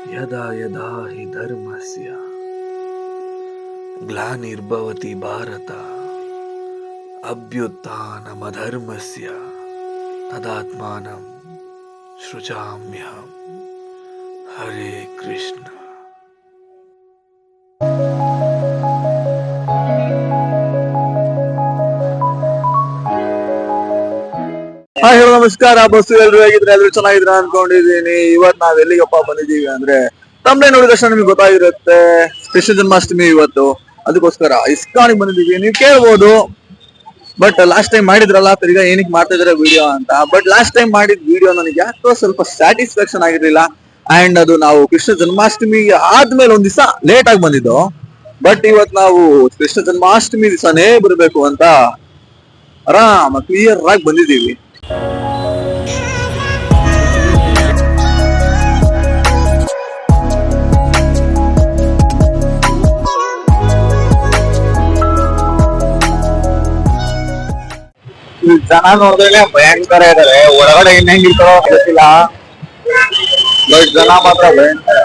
ಯದಾ ಯದಾ ಹಿ ಧರ್ಮಸ್ಯ ಗ್ಲಾನಿರ್ಭವತಿ ಭಾರತ ಅಭ್ಯುತ್ಥಾನಮಧರ್ಮಸ್ಯ ತದಾತ್ಮಾನಂ ಸೃಜಾಮ್ಯಹಂ. ಹರೇ ಕೃಷ್ಣ. ಹಾಯ್ ಹೇಳೋ ನಮಸ್ಕಾರ ಬಸ್ಸು. ಎಲ್ರು ಹೇಗಿದ್ರೆ ಎಲ್ರು ಚೆನ್ನಾಗಿದ್ರ ಅನ್ಕೊಂಡಿದೀನಿ. ಇವತ್ ನಾವ್ ಎಲ್ಲಿಗಪ್ಪ ಬಂದಿದೀವಿ ಅಂದ್ರೆ ತಮ್ಮನೆ ನೋಡಿದ ತಕ್ಷಣ ನಿಮ್ಗೆ ಗೊತ್ತಾಗಿರುತ್ತೆ, ಕೃಷ್ಣ ಜನ್ಮಾಷ್ಟಮಿ ಇವತ್ತು. ಅದಕ್ಕೋಸ್ಕರ ಇಸ್ಕಾನಿಗೆ ಬಂದಿದೀವಿ. ನೀವು ಕೇಳ್ಬೋದು, ಬಟ್ ಲಾಸ್ಟ್ ಟೈಮ್ ಮಾಡಿದ್ರಲ್ಲ ತಿರ್ಗಾ ಏನಕ್ಕೆ ಮಾಡ್ತಾ ಇದಾರೆ ವಿಡಿಯೋ ಅಂತ. ಬಟ್ ಲಾಸ್ಟ್ ಟೈಮ್ ಮಾಡಿದ ವಿಡಿಯೋ ನನಗೆ ಯಾಕೋ ಸ್ವಲ್ಪ ಸ್ಯಾಟಿಸ್ಫ್ಯಾಕ್ಷನ್ ಆಗಿರ್ಲಿಲ್ಲ. ಅಂಡ್ ಅದು ನಾವು ಕೃಷ್ಣ ಜನ್ಮಾಷ್ಟಮಿ ಆದ್ಮೇಲೆ ಒಂದ್ ದಿವಸ ಲೇಟ್ ಆಗಿ ಬಂದಿದ್ದು. ಬಟ್ ಇವತ್ ನಾವು ಕೃಷ್ಣ ಜನ್ಮಾಷ್ಟಮಿ ದಿವಸನೇ ಬರ್ಬೇಕು ಅಂತ ಆರಾಮ ಕ್ಲಿಯರ್ ಆಗಿ ಬಂದಿದೀವಿ. ಜನ ನೋಡಿದ್ರೆ ಭಯಂಕರ ಇದಾರೆ. ಒಳಗಡೆ ಇನ್ ಹೆಂಗಿರ್ತಾರೋ ಗೊತ್ತಿಲ್ಲ, ಬಟ್ ಜನ ಮಾತ್ರ ಭಯಂಕರ.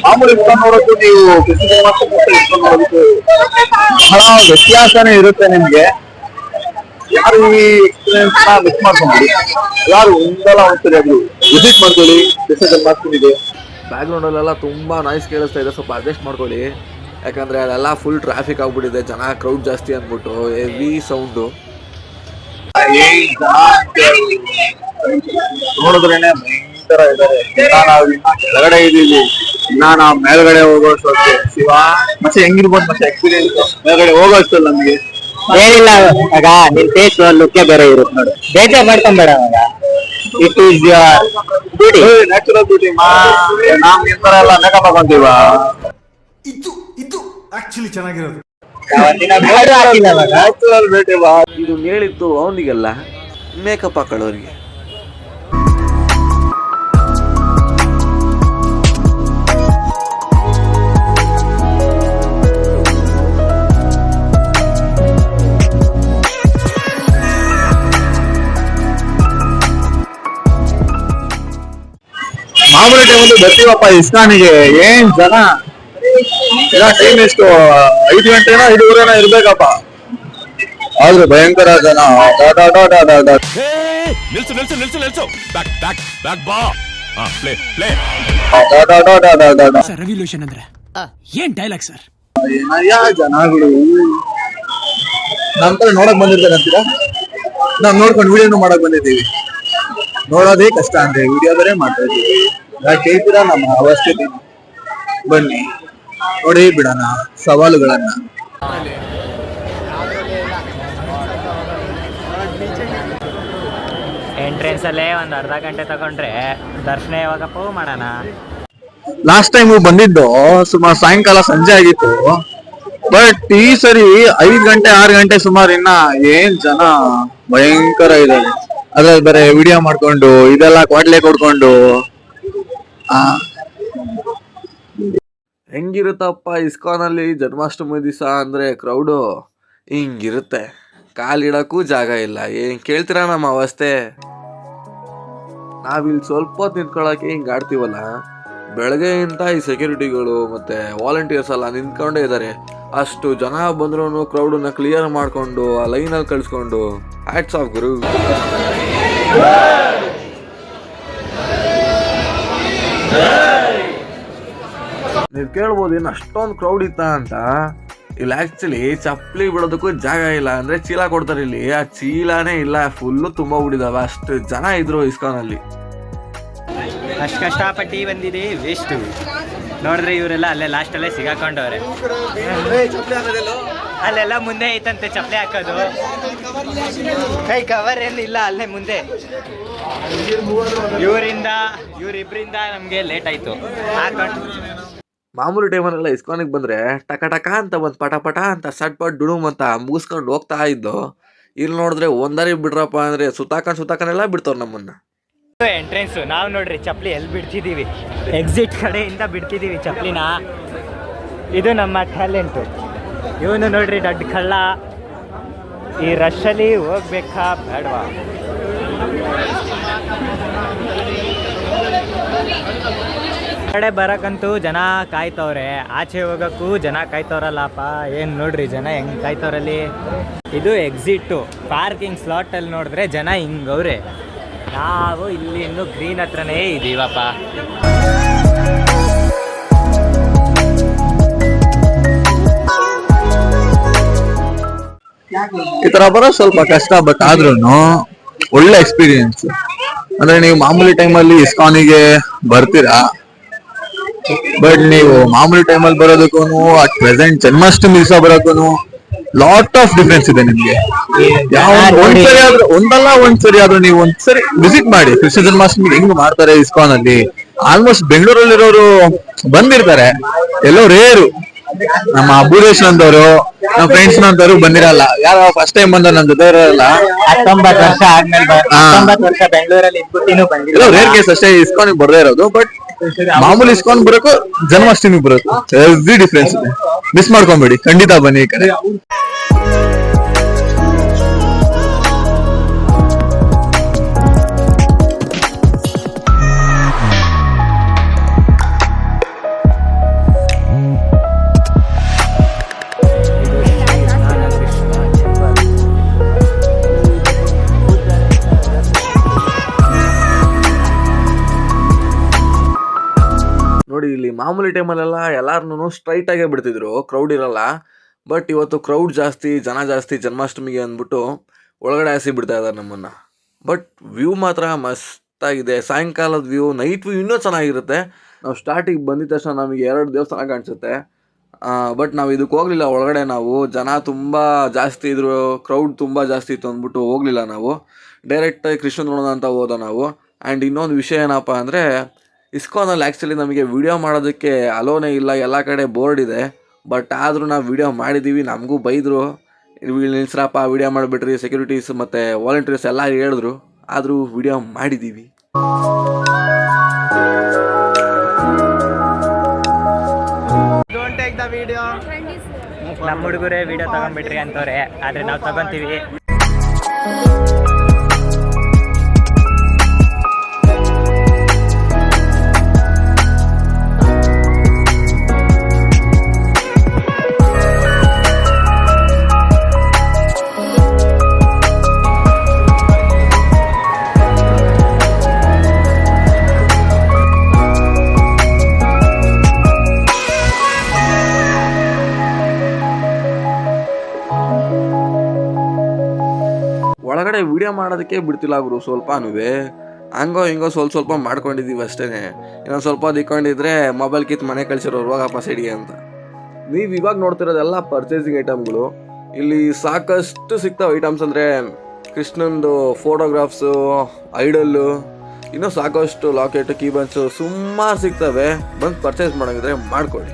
ಮಾಮೂಲಿ ಇಸ್ಕೊಂಡು ನೋಡೋದು ನೀವು ಕೃಷ್ಣ ಜನ್ಮಾಷ್ಟಮಿ ಇಸ್ಕೊಂಡು ನೋಡೋದಕ್ಕೂ ಬಹಳ ವ್ಯತ್ಯಾಸನೇ ಇರುತ್ತೆ ನಿಮ್ಗೆ. ಯಾರು ಈ ಎಕ್ಸ್ಪೀರಿಯನ್ಸ್ ನ ಮಿಸ್ ಮಾಡ್ಕೊಂಡ್ಬಿಡಿ. ಯಾರು ಒಂದಲ್ಲ ಒಂದ್ಸರಿ ಅದು ವಿಸಿಟ್ ಮಾಡ್ಕೊಳ್ಳಿ ಕೃಷ್ಣ ಜನ್ಮಾಷ್ಟಮಿಗೆ. ಬ್ಯಾಕ್ ಗ್ರೌಂಡಲ್ಲೆಲ್ಲ ತುಂಬ ನಾಯ್ಸ್ ಕೇಳಿಸ್ತಾ ಇದೆ, ಸ್ವಲ್ಪ ಅಡ್ಜಸ್ಟ್ ಮಾಡ್ಕೊಳ್ಳಿ. ಯಾಕಂದರೆ ಅಲ್ಲೆಲ್ಲ ಫುಲ್ ಟ್ರಾಫಿಕ್ ಆಗ್ಬಿಟ್ಟಿದೆ, ಜನ ಕ್ರೌಡ್ ಜಾಸ್ತಿ ಅಂದ್ಬಿಟ್ಟು ಹೆವಿ ಸೌಂಡು. ನೋಡಿದ್ರೇನೆ ಭಯಂಕರ ಇದಾರೆ. ನಾವು ಕೆಳಗಡೆ ಇದೀವಿ, ನಾವು ಮೇಲ್ಗಡೆ ಹೋಗೋಷ್ಟು ಶಿವ ಮತ್ತೆ ಹೆಂಗಿರ್ಬೋದು ಮತ್ತೆ ಎಕ್ಸ್ಪೀರಿಯನ್ಸ್ ಮೇಲ್ಗಡೆ ಹೋಗೋಷ್ಟಲ್ಲ ನಮ್ಗೆ ಏನಿಲ್ಲ ಆಗ ನಿನ್ ಫೇಸ್ ಲುಕ್ಕೇ ಬೇರೆ ಇರುತ್ತೆ ನೋಡಿ. ಬೇಜಾರ್ ಮಾಡ್ಕೊಂಬೇಡ ಮಗ. It is your beauty, natural beauty. ನಾವ್ ಈ ತರ ಎಲ್ಲ ಮೇಕಪ್ ಹಾಕೊಂತೀವ. ಇದು ಆಕ್ಚುಲಿ ಚೆನ್ನಾಗಿರೋದು. Natural beauty. ಇದು ಹೇಳಿದ್ದು ಅವನಿಗೆಲ್ಲ ಮೇಕಪ್ ಹಾಕೊಳ್ಳೋರಿಗೆ. ಮಾಮೂಲಿ ಟೈಮ್ ಒಂದು ಬರ್ತೀವಪ್ಪ ಇಸ್ಕಾನಿಗೆ. ಏನ್ ಜನ ಟೈಮ್ ಎಷ್ಟು 5 ಗಂಟೆನೋ 5:30 ಇರ್ಬೇಕಪ್ಪ. ಆದ್ರೆ ಭಯಂಕರ ಜನ. ರೆವಲ್ಯೂಷನ್ ಅಂದ್ರೆ ಏನ್ ಡೈಲಾಗ್ ಸರ್? ಜನಗಳು ನಮ್ ತರ ನೋಡಕ್ ಬಂದಿರ್ತಾರೆ ಅಂತೀರಾ? ನಾವ್ ನೋಡ್ಕೊಂಡು ವಿಡಿಯೋನು ಮಾಡಕ್ ಬಂದಿದ್ದೀವಿ. ನೋಡೋದೇ ಕಷ್ಟ ಅಂದ್ರೆ ವಿಡಿಯೋ ಬೇರೆ ಮಾಡ್ತಾ ಇದ್ದೀವಿ. ಯಾಕೆ ಹೇಳ್ತೀರಾ ನಮ್ಮ ಅವಸ್ಥೆ? ಬನ್ನಿ ನೋಡಿ ಬಿಡೋಣ ಸವಾಲುಗಳನ್ನ. ಎಂಟ್ರೆನ್ಸ್ ಅಲ್ಲೇ ಒಂದ್ ಅರ್ಧ ಗಂಟೆ ತಗೊಂಡ್ರೆ ದರ್ಶನ ಯಾವಾಗಪ್ಪ ಮಾಡೋಣ? ಲಾಸ್ಟ್ ಟೈಮ್ ಬಂದಿದ್ದು ಸುಮಾರು ಸಾಯಂಕಾಲ ಸಂಜೆ ಆಗಿತ್ತು. ಬಟ್ ಈ ಸರಿ 5 ಗಂಟೆ 6 ಗಂಟೆ ಸುಮಾರು. ಇನ್ನ ಏನ್ ಜನ ಭಯಂಕರ ಇದ್ದಾರೆ. ಅದ್ರಲ್ಲಿ ಬೇರೆ ವಿಡಿಯೋ ಮಾಡ್ಕೊಂಡು ಇದೆಲ್ಲ ಕ್ವಾಟ್ಲೆ ಕೊಡ್ಕೊಂಡು ಹೆಂಗಿರುತ್ತಪ್ಪ ಇಸ್ಕಾನಲ್ಲಿ ಜನ್ಮಾಷ್ಟಮಿ ದಿವಸ ಅಂದರೆ ಕ್ರೌಡು ಹಿಂಗಿರುತ್ತೆ. ಕಾಲಿಡಕ್ಕೂ ಜಾಗ ಇಲ್ಲ. ಏನು ಕೇಳ್ತೀರಾ ನಮ್ಮ ಅವಸ್ಥೆ? ನಾವಿಲ್ಲಿ ಸ್ವಲ್ಪ ಹೊತ್ತು ನಿಂತ್ಕೊಳ್ಳೋಕೆ ಹಿಂಗೆ ಆಡ್ತೀವಲ್ಲ, ಬೆಳಗ್ಗೆಯಿಂದ ಈ ಸೆಕ್ಯೂರಿಟಿಗಳು ಮತ್ತು ವಾಲಂಟಿಯರ್ಸ್ ಎಲ್ಲ ನಿಂತ್ಕೊಂಡೇ ಇದ್ದಾರೆ. ಅಷ್ಟು ಜನ ಬಂದ್ರೂ ಕ್ರೌಡನ್ನ ಕ್ಲಿಯರ್ ಮಾಡಿಕೊಂಡು ಆ ಲೈನಲ್ಲಿ ಕಳಿಸ್ಕೊಂಡು ಹ್ಯಾಟ್ಸ್ ಆಫ್ ಗುರು. ನೀವು ಕೇಳ್ಬೋದು ಇನ್ನು ಅಷ್ಟೊಂದು ಕ್ರೌಡ್ ಇತ್ತ ಅಂತ. ಇಲ್ಲಿ ಆ್ಯಕ್ಚುಲಿ ಚಪ್ಪಲಿ ಬಿಡೋದಕ್ಕೂ ಜಾಗ ಇಲ್ಲ. ಅಂದರೆ ಚೀಲ ಕೊಡ್ತಾರೆ ಇಲ್ಲಿ, ಆ ಚೀಲನೇ ಇಲ್ಲ, ಫುಲ್ಲು ತುಂಬ ಬಿಡಿದಾವೆ. ಅಷ್ಟು ಜನ ಇದ್ರು ಇಸ್ಕಾನಲ್ಲಿ. ಅಷ್ಟು ಕಷ್ಟಪಟ್ಟು ಬಂದಿದೆ ವೇಸ್ಟ್. ನೋಡಿದ್ರೆ ಇವರೆಲ್ಲ ಅಲ್ಲೇ ಲಾಸ್ಟಲ್ಲೇ ಸಿಗಾಕೊಂಡವ್ರೆ. ಅಲ್ಲೆಲ್ಲ ಮುಂದೆ ಐತಂತೆ ಚಪ್ಪಲಿ ಹಾಕೋದು. ಕವರ್ ಏನಿಲ್ಲ ಅಲ್ಲೇ ಮುಂದೆ. ಇವರಿಬ್ಬರಿಂದ ನಮಗೆ ಲೇಟ್ ಆಯ್ತು. ಮಾಮೂಲಿ ಟೈಮಲ್ಲೆಲ್ಲ ಇಸ್ಕಾನಿಗೆ ಬಂದರೆ ಟಕ ಟಕ ಅಂತ ಒಂದು ಪಟ ಪಟ ಅಂತ ಸಟ್ಪಟ್ ಡುಡುಮ್ ಅಂತ ಮುಗಿಸ್ಕೊಂಡು ಹೋಗ್ತಾ ಇದ್ದು. ಇಲ್ಲಿ ನೋಡಿದ್ರೆ ಒಂದರಿ ಬಿಡ್ರಪ್ಪ ಅಂದರೆ ಸುತ್ತಾಕನೆಲ್ಲ ಬಿಡ್ತವ್ರು ನಮ್ಮನ್ನು. ಎಂಟ್ರೆನ್ಸು ನಾವು ನೋಡ್ರಿ ಚಪ್ಪಲಿ ಎಲ್ಲಿ ಬಿಡ್ತಿದ್ದೀವಿ, ಎಕ್ಸಿಟ್ ಕಡೆಯಿಂದ ಬಿಡ್ತಿದ್ದೀವಿ ಚಪ್ಪಲಿನ. ಇದು ನಮ್ಮ ಟ್ಯಾಲೆಂಟು. ಇವನು ನೋಡ್ರಿ ದೊಡ್ಡ ಕಳ್ಳ. ಈ ರಶಲ್ಲಿ ಹೋಗ್ಬೇಕಾ ಬೇಡವಾ? ಕಡೆ ಬರಕ್ಕಂತೂ ಜನ ಕಾಯ್ತವ್ರೆ, ಆಚೆ ಹೋಗಕ್ಕೂ ಜನ ಕಾಯ್ತವ್ರಲ್ಲಪ್ಪ. ಏನು ನೋಡ್ರಿ ಜನ ಹೆಂಗೆ ಕಾಯ್ತವ್ರಲ್ಲಿ. ಇದು ಎಕ್ಸಿಟ್ಟು, ಪಾರ್ಕಿಂಗ್ ಸ್ಲಾಟಲ್ಲಿ ನೋಡಿದ್ರೆ ಜನ ಹಿಂಗವ್ರೆ. ನಾವು ಇಲ್ಲಿ ಇನ್ನೂ ಗ್ರೀನ್ ಹತ್ರನೇ ಇದ್ದೀವಪ್ಪ. ಈ ತರ ಬರೋ ಸ್ವಲ್ಪ ಕಷ್ಟ, ಬಟ್ ಆದ್ರೂನು ಒಳ್ಳೆ ಎಕ್ಸ್ಪೀರಿಯನ್ಸ್. ಅಂದ್ರೆ ನೀವು ಮಾಮೂಲಿ ಟೈಮಲ್ಲಿ ಇಸ್ಕಾನಿಗೆ ಬರ್ತೀರಾ, ಬಟ್ ನೀವು ಮಾಮೂಲಿ ಟೈಮಲ್ಲಿ ಬರೋದಕ್ಕೂ ಅಟ್ ಪ್ರೆಸೆಂಟ್ ಜನ್ಮಾಷ್ಟಮಿ ದಿವಸ ಬರೋಕ್ಕೂ ಲಾಟ್ ಆಫ್ ಡಿಫ್ರೆನ್ಸ್ ಇದೆ ನಿಮ್ಗೆ. ಯಾವ ಒಂದ್ಸರಿ ಆದ್ರೂ ಒಂದ್ಸರಿ ಆದ್ರೂ ನೀವು ಒಂದ್ಸರಿ ವಿಸಿಟ್ ಮಾಡಿ ಕೃಷ್ಣ ಜನ್ಮಾಷ್ಟಮಿ ಹೆಂಗ್ ಮಾಡ್ತಾರೆ ಇಸ್ಕಾನ್ ಅಲ್ಲಿ. ಆಲ್ಮೋಸ್ಟ್ ಬೆಂಗಳೂರಲ್ಲಿರೋರು ಬಂದಿರ್ತಾರೆ, ಎಲ್ಲೋ ರೇರು. ನಮ್ಮ ಭೂದೇಶ್ನಂತವ್ರು, ನಮ್ಮ ಫ್ರೆಂಡ್ಸ್ ನಂತವ್ರು ಬಂದಿರಲ್ಲ. ಯಾರು ಫಸ್ಟ್ ಟೈಮ್ ಬಂದ ನನ್ನ ಜೊತೆ ಇರಲ್ಲ. 19 ವರ್ಷ ಆದ್ಮೇಲೆ 19 ವರ್ಷ ಬೆಂಗಳೂರಲ್ಲಿ ಇದ್ಬಿಟ್ಟಿನೂ ಬಂದಿಲ್ಲ. ರೇರ್ ಕೇಸ್ ಅಷ್ಟೇ ಇಸ್ಕಾನಿಗೆ ಬರ್ದೇ ಇರೋದು. ಬಟ್ ಮಾಮೂಲಿ ಇಸ್ಕಾನ್ ಬರೋಕು ಜನ್ಮಾಷ್ಟಮಿ ಬರೋಕು ಎವ್ರಿ ಡಿಫ್ರೆನ್ಸ್ ಇದೆ. ಮಿಸ್ ಮಾಡ್ಕೊಂಬೇಡಿ, ಖಂಡಿತ ಬನ್ನಿ ಈ ಕಡೆ. ನೋಡಿ ಇಲ್ಲಿ ಮಾಮೂಲಿ ಟೈಮಲ್ಲೆಲ್ಲ ಎಲ್ಲಾರನ್ನೂ ಸ್ಟ್ರೈಟ್ ಆಗೇ ಬಿಡ್ತಿದ್ರು, ಕ್ರೌಡ್ ಇರಲ್ಲ. ಬಟ್ ಇವತ್ತು ಕ್ರೌಡ್ ಜಾಸ್ತಿ, ಜನ ಜಾಸ್ತಿ ಜನ್ಮಾಷ್ಟಮಿಗೆ ಅಂದ್ಬಿಟ್ಟು ಒಳಗಡೆ ಹಾಸಿ ಬಿಡ್ತಾ ಇದ್ದಾರೆ ನಮ್ಮನ್ನು. ಬಟ್ ವ್ಯೂ ಮಾತ್ರ ಮಸ್ತಾಗಿದೆ. ಸಾಯಂಕಾಲದ ವ್ಯೂ, ನೈಟ್ ವ್ಯೂ ಇನ್ನೂ ಚೆನ್ನಾಗಿರುತ್ತೆ. ನಾವು ಸ್ಟಾರ್ಟಿಗೆ ಬಂದಿದ ತಕ್ಷಣ ನಮಗೆ 2 ದೇವಸ್ಥಾನ ಕಾಣಿಸುತ್ತೆ. ಬಟ್ ನಾವು ಇದಕ್ಕೆ ಹೋಗಲಿಲ್ಲ. ಒಳಗಡೆ ನಾವು ಜನ ತುಂಬ ಜಾಸ್ತಿ ಇದ್ರು, ಕ್ರೌಡ್ ತುಂಬ ಜಾಸ್ತಿ ಇತ್ತು ಅಂದ್ಬಿಟ್ಟು ಹೋಗಲಿಲ್ಲ. ನಾವು ಡೈರೆಕ್ಟಾಗಿ ಕೃಷ್ಣ ನೋಡೋಣ ಅಂತ ಹೋದ ನಾವು. ಆ್ಯಂಡ್ ಇನ್ನೊಂದು ವಿಷಯ ಏನಪ್ಪ ಅಂದರೆ, ಇಸ್ಕಾನಲ್ಲಿ ಆ್ಯಕ್ಚುಲಿ ನಮಗೆ ವಿಡಿಯೋ ಮಾಡೋದಕ್ಕೆ ಅಲೋನೇ ಇಲ್ಲ, ಎಲ್ಲ ಕಡೆ ಬೋರ್ಡ್ ಇದೆ. ಬಟ್ ಆದರೂ ನಾವು ವಿಡಿಯೋ ಮಾಡಿದ್ದೀವಿ. ನಮಗೂ ಬೈದರು, ನಿಲ್ಸ್ರಪ್ಪ ವಿಡಿಯೋ ಮಾಡಿಬಿಟ್ರಿ, ಸೆಕ್ಯೂರಿಟೀಸ್ ಮತ್ತು ವಾಲಂಟಿಯರ್ಸ್ ಎಲ್ಲ ಹೇಳಿದ್ರು. ಆದರೂ ವಿಡಿಯೋ ಮಾಡಿದ್ದೀವಿ. ನಮ್ಮ ಹುಡುಗರೇ ವಿಡಿಯೋ ತಗೊಂಡ್ಬಿಟ್ರಿ ಅಂತವ್ರೆ, ಆದರೆ ನಾವು ತಗೊಂತೀವಿ. ಒಳಗಡೆ ವಿಡಿಯೋ ಮಾಡೋದಕ್ಕೆ ಬಿಡ್ತಿಲ್ಲ ಗುರು ಸ್ವಲ್ಪನೂ. ಹಂಗೋ ಹಿಂಗೋ ಸ್ವಲ್ಪ ಮಾಡ್ಕೊಂಡಿದ್ದೀವಿ ಅಷ್ಟೇ. ಇನ್ನೊಂದು ಸ್ವಲ್ಪ ದಿಕ್ಕೊಂಡಿದ್ರೆ ಮೊಬೈಲ್ ಕಿತ್ತು ಮನೆ ಕಳಿಸಿರೋರು ಹೋಗಪ್ಪ ಸೈಡ್ಗೆ ಅಂತ. ನೀವು ಇವಾಗ ನೋಡ್ತಿರೋದೆಲ್ಲ ಪರ್ಚೇಸಿಂಗ್ ಐಟಮ್ಗಳು. ಇಲ್ಲಿ ಸಾಕಷ್ಟು ಸಿಗ್ತಾವೆ ಐಟಮ್ಸ್. ಅಂದರೆ ಕೃಷ್ಣಂದು ಫೋಟೋಗ್ರಾಫ್ಸು, ಐಡಲ್ಲು, ಇನ್ನೂ ಸಾಕಷ್ಟು ಲಾಕೆಟ್, ಕೀಬನ್ಸು ಸುಮಾರು ಸಿಗ್ತವೆ. ಬಂದು ಪರ್ಚೇಸ್ ಮಾಡೋಂಗಿದ್ರೆ ಮಾಡ್ಕೊಳ್ಳಿ.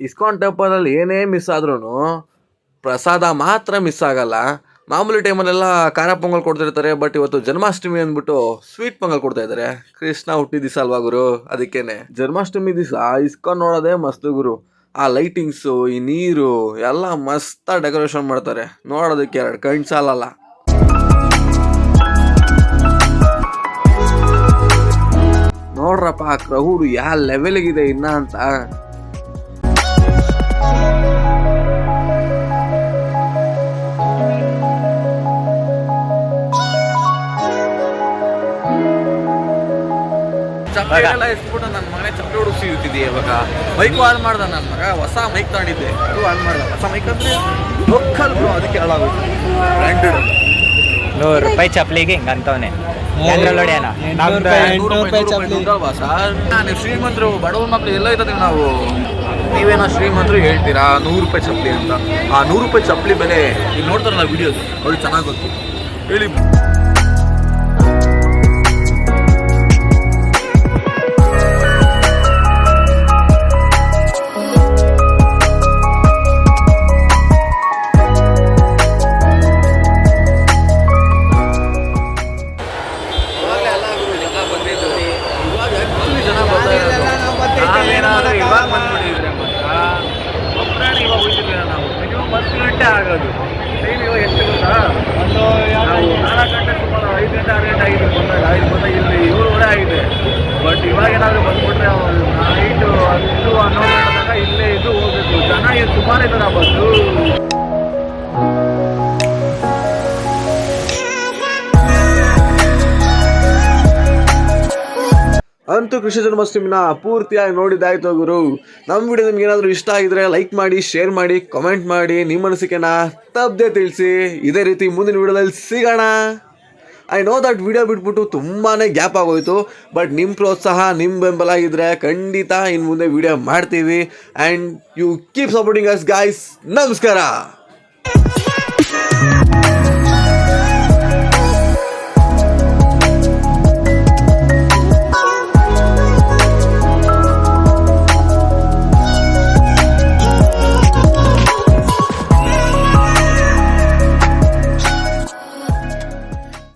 ಇಸ್ಕಾನ್ ಟೆಂಪಲಲ್ಲಿ ಏನೇ ಮಿಸ್ ಆದ್ರೂ ಪ್ರಸಾದ ಮಾತ್ರ ಮಿಸ್ ಆಗಲ್ಲ. ಮಾಮೂಲಿ ಟೈಮಲ್ಲೆಲ್ಲ ಖಾರ ಪೊಂಗಲ್ ಕೊಡ್ತಿರ್ತಾರೆ. ಬಟ್ ಇವತ್ತು ಜನ್ಮಾಷ್ಟಮಿ ಅಂದ್ಬಿಟ್ಟು ಸ್ವೀಟ್ ಪೊಂಗಲ್ ಕೊಡ್ತಾ ಇದ್ದಾರೆ. ಕೃಷ್ಣ ಹುಟ್ಟಿದ ದಿವಸ ಅಲ್ವಾ ಗುರು, ಅದಕ್ಕೇನೆ ಜನ್ಮಾಷ್ಟಮಿ ದಿವಸ ಇಸ್ಕಾನ್ ನೋಡೋದೇ ಮಸ್ತ್ ಗುರು. ಆ ಲೈಟಿಂಗ್ಸು, ಈ ನೀರು ಎಲ್ಲ ಮಸ್ತಾಗಿ ಡೆಕೋರೇಷನ್ ಮಾಡ್ತಾರೆ. ನೋಡೋದಕ್ಕೆ 2 ಕಣ್ಣು ಸಾಲಲ್ಲ. ನೋಡ್ರಪ್ಪ ಕ್ರೌಡ್ ಯಾವ ಲೆವೆಲ್ಗಿದೆ ಇನ್ನ ಅಂತ. ಎಲ್ಲ ಎಸ್ಬಿಟ್ಟು ನನ್ನ ಮಗನೇ ಚಪ್ಪಲಿ ಹುಡುಕ್ಸಿ ಇರ್ತಿದ್ದೆ. ಇವಾಗ ಮೈಕು ಆನ್ ಮಾಡ್ದ ನನ್ನ ಮಗ, ಹೊಸ ಮೈಕ್ ತಗೊಂಡಿದ್ದೆ, ಅದು ಆನ್ ಮಾಡ್ದ. ಹೊಸ ಮೈಕ್ ಅಂದ್ರೆ ಲೋಕಲ್ ಬ್ರೋ, ಅದಕ್ಕೆ ಹಾಳಾಗೋಯ್ತು. ಬ್ರ್ಯಾಂಡೆಡ್ ₹100 ಚಪ್ಲಿಗೆ ಹಿಂಗೆ ಅಂತವನೆ. ನೋಡಿ ಅಣ್ಣ, ನೀವು ಶ್ರೀಮಂತರು, ಬಡವ್ರ ಮಕ್ಳು ಎಲ್ಲ ಇರ್ತದೆ. ನೀವೇನೋ ಶ್ರೀಮಂತರು ಹೇಳ್ತೀರಾ ₹100 ಚಪ್ಪಲಿ ಅಂತ. ಆ ₹100 ಚಪ್ಪಲಿ ಬೆಲೆ ಇಲ್ಲಿ ನೋಡ್ತಾರಲ್ಲ ವಿಡಿಯೋಸ್, ಅವ್ರಿಗೆ ಚೆನ್ನಾಗಿ ಗೊತ್ತು. ಹೇಳಿ ಆಗೋದು ಎಷ್ಟು ಗೊತ್ತಾ, 4 ಗಂಟೆ ಸುಮಾರು 5 ಗಂಟೆ 6 ಗಂಟೆ ಆಗಿದೆ ಬಂದಾಗ. ಇಲ್ಲಿ 7 ಆಗಿದೆ. ಬಟ್ ಇವಾಗ ಏನಾದರೂ ಬಂದ್ಬಿಟ್ರೆ ನೈಟು 10-11 ಗಂಟೆ ಇಲ್ಲೇ ಇದು ಹೋಗ್ಬೇಕು. ಜನ ಸುಮಾರು ಇದ್ದಾರೆ ಆ ಬಸ್ಸು. ಅಂತೂ ಕೃಷ್ಣ ಜನ್ಮಾಷ್ಟಮಿನ ಪೂರ್ತಿಯಾಗಿ ನೋಡಿದ್ದಾಯ್ತು ಗುರು. ನಮ್ಮ ವಿಡಿಯೋ ನಿಮ್ಗೆ ಏನಾದರೂ ಇಷ್ಟ ಆಗಿದ್ರೆ ಲೈಕ್ ಮಾಡಿ, ಶೇರ್ ಮಾಡಿ, ಕಾಮೆಂಟ್ ಮಾಡಿ, ನಿಮ್ಮ ಅನಿಸಿಕೆನ ತಪ್ಪದೆ ತಿಳಿಸಿ. ಇದೇ ರೀತಿ ಮುಂದಿನ ವಿಡಿಯೋದಲ್ಲಿ ಸಿಗೋಣ. ಐ ನೋ ದಟ್ ವಿಡಿಯೋ ಬಿಟ್ಬಿಟ್ಟು ತುಂಬಾ ಗ್ಯಾಪ್ ಆಗೋಯ್ತು, ಬಟ್ ನಿಮ್ಮ ಪ್ರೋತ್ಸಾಹ, ನಿಮ್ಮ ಬೆಂಬಲ ಇದ್ದರೆ ಖಂಡಿತ ಇನ್ನು ಮುಂದೆ ವಿಡಿಯೋ ಮಾಡ್ತೀವಿ. And you keep supporting us guys. ನಮಸ್ಕಾರ.